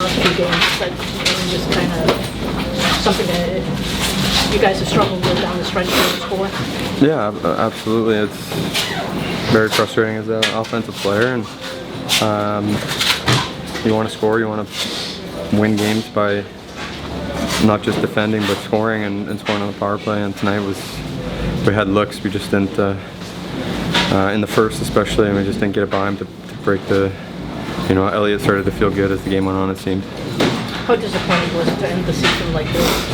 last few games. Is that just kind of something that you guys have struggled with down the stretch to score? Yeah, absolutely. It's very frustrating as an offensive player, and you want to score, you want to win games by not just defending but scoring and scoring on the power play. And tonight we had looks, we just didn't in the first especially, and we just didn't get it by him to break the. Elliott started to feel good as the game went on, it seemed. How disappointing was it to end the season like this?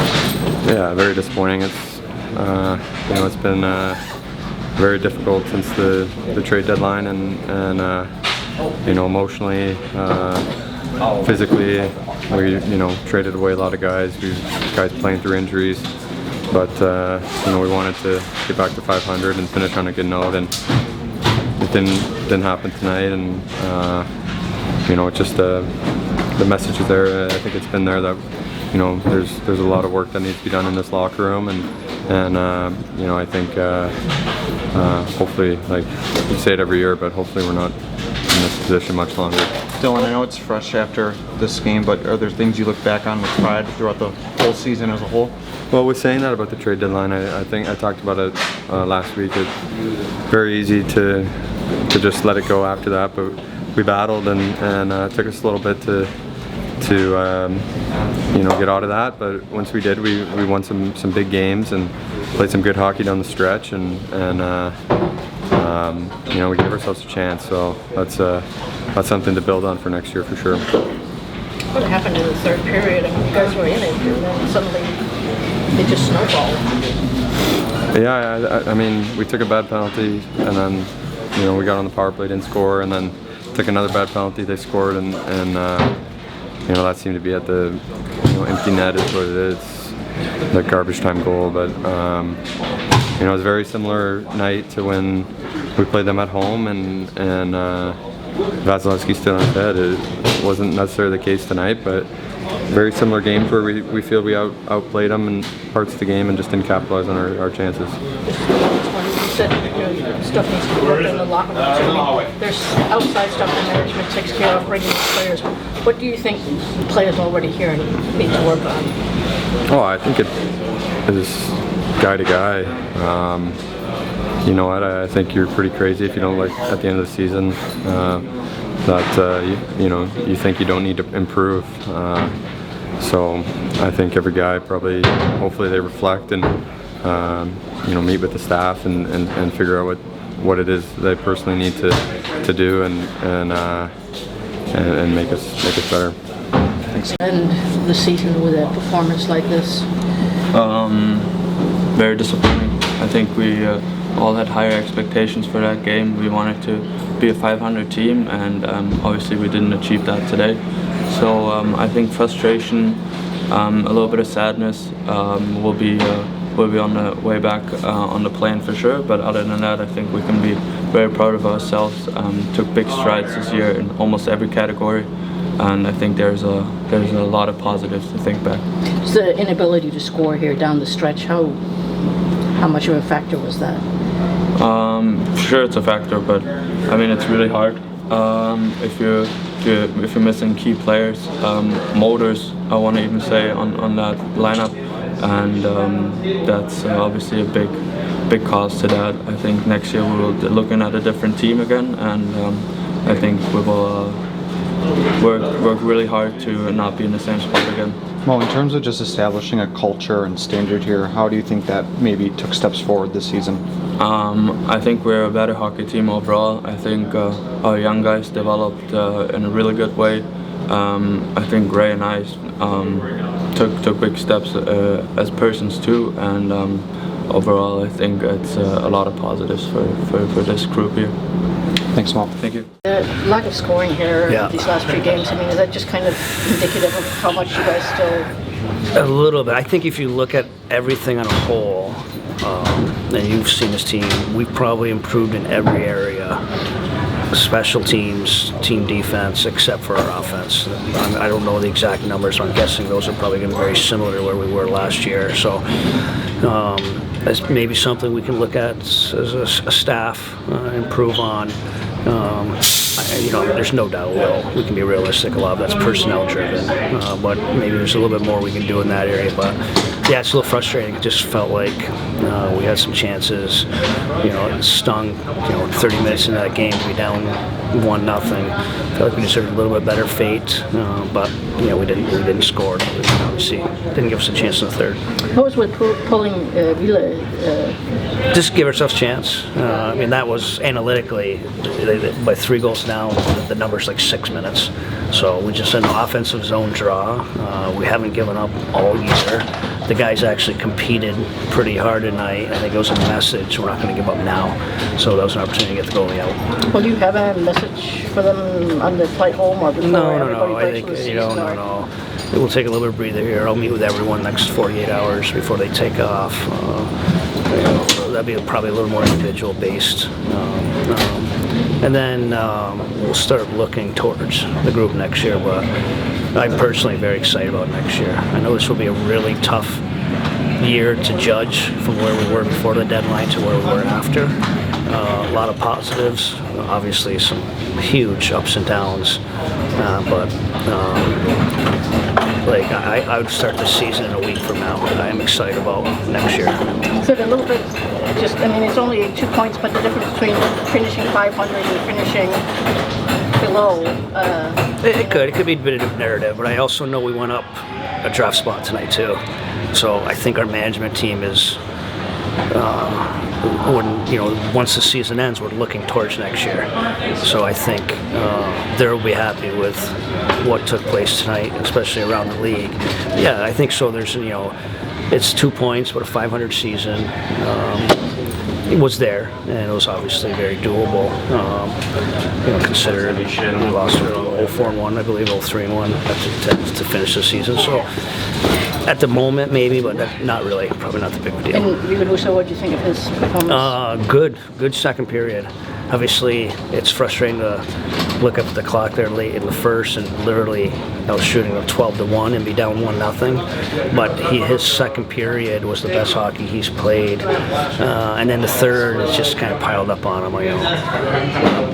Yeah, very disappointing. It's it's been very difficult since the trade deadline, and emotionally, physically, we traded away a lot of guys. Guys playing through injuries, but we wanted to get back to 500 and finish on a good note, and it didn't happen tonight. And it's just the message is there. I think it's been there that there's a lot of work that needs to be done in this locker room, and I think hopefully, like we say it every year, but hopefully we're not in this position much longer. Dylan, I know it's fresh after this game, but are there things you look back on with pride throughout the whole season as a whole? Well, we're saying that about the trade deadline. I think I talked about it last week. It's very easy to just let it go after that, but we battled, and it took us a little bit to get out of that. But once we did, we won some big games and played some good hockey down the stretch, and we gave ourselves a chance. So that's something to build on for next year for sure. What happened in the third period? I mean, you guys were in it, and then suddenly it just snowballed. Yeah, I mean, we took a bad penalty, and then we got on the power play, didn't score, and then took another bad penalty. They scored, and that seemed to be at the empty net is what it is, the garbage time goal. But it was a very similar night to when we played them at home, and Vasilevsky stood on his head. It wasn't necessarily the case tonight, but very similar games where we feel we outplayed them in parts of the game and just didn't capitalize on our chances. You said stuff needs to be worked in the locker room. So, I mean, there's outside stuff the management takes care of, bringing in players. What do you think players already here need to work on? Oh, I think it is guy to guy. You know what? I think you're pretty crazy if you don't, like, at the end of the season that you think you don't need to improve. So I think every guy probably, hopefully they reflect and meet with the staff and figure out what it is they personally need to do and make us better. Thanks. And the season with a performance like this? Very disappointing. I think we all had higher expectations for that game. We wanted to be a 500 team, and obviously we didn't achieve that today. So I think frustration, a little bit of sadness will be on the way back on the plane for sure. But other than that, I think we can be very proud of ourselves. Took big strides this year in almost every category, and I think there's a lot of positives to think back. It's the inability to score here down the stretch. How much of a factor was that? Sure, it's a factor, but I mean it's really hard if you're missing key players, motors. I want to even say on that lineup, and that's obviously a big cause to that. I think next year we will be looking at a different team again, and I think we will work really hard to not be in the same spot again. Well, in terms of just establishing a culture and standard here, how do you think that maybe took steps forward this season? I think we're a better hockey team overall. I think our young guys developed in a really good way. I think Ray and I took big steps as persons too, and overall I think it's a lot of positives for this group here. Thanks, Mo. Thank you. Lack of scoring here these last few games, I mean, is that just kind of indicative of how much you guys still... A little bit. I think if you look at everything on a whole, and you've seen this team, we've probably improved in every area. Special teams, team defense, except for our offense. I don't know the exact numbers, so I'm guessing those are probably going to be very similar to where we were last year. So that's maybe something we can look at as a staff, improve on. there's no doubt we can be realistic. A lot of that's personnel driven, but maybe there's a little bit more we can do in that area. But yeah, it's a little frustrating. It just felt like we had some chances. It stung. 30 minutes into that game to be down 1-0. I feel like we deserved a little bit better fate, but we didn't score. Obviously, didn't give us a chance in the third. What was with pulling Vila? Just give ourselves a chance. That was analytically, by 3 goals down, the number's like 6 minutes. So we just had an offensive zone draw. We haven't given up all year. The guys actually competed pretty hard tonight. I think it was a message, we're not going to give up now. So that was an opportunity to get the goalie out. Well, do you have a message for them on the flight home or before No. I think, no. We'll take a little bit of breather here. I'll meet with everyone next 48 hours before they take off. That'd be probably a little more individual based. And then we'll start looking towards the group next year. But I'm personally very excited about next year. I know this will be a really tough year to judge from where we were before the deadline to where we were after. A lot of positives, obviously some huge ups and downs, but I would start the season in a week from now. I am excited about next year. So a little bit, it's only 2 points, but the difference between finishing 500 and finishing below. It could be a bit of narrative, but I also know we went up a draft spot tonight too. So I think our management team is, once the season ends, we're looking towards next year. So I think they'll be happy with what took place tonight, especially around the league. Yeah, I think so. There's, it's 2 points, but a 500 season. It was there, and it was obviously very doable. Considering we lost 0-4-1, I believe, 0-3-1 to finish the season. So at the moment, maybe, but not really. Probably not the big deal. And Vilanusa, what do you think of his performance? Good second period. Obviously, it's frustrating to look up at the clock there late in the first and literally I was shooting a 12-1 and be down 1-0. But his second period was the best hockey he's played, and then the third is just kind of piled up on him.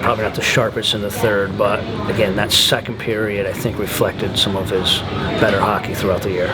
Probably not the sharpest in the third, but again, that second period I think reflected some of his better hockey throughout the year. You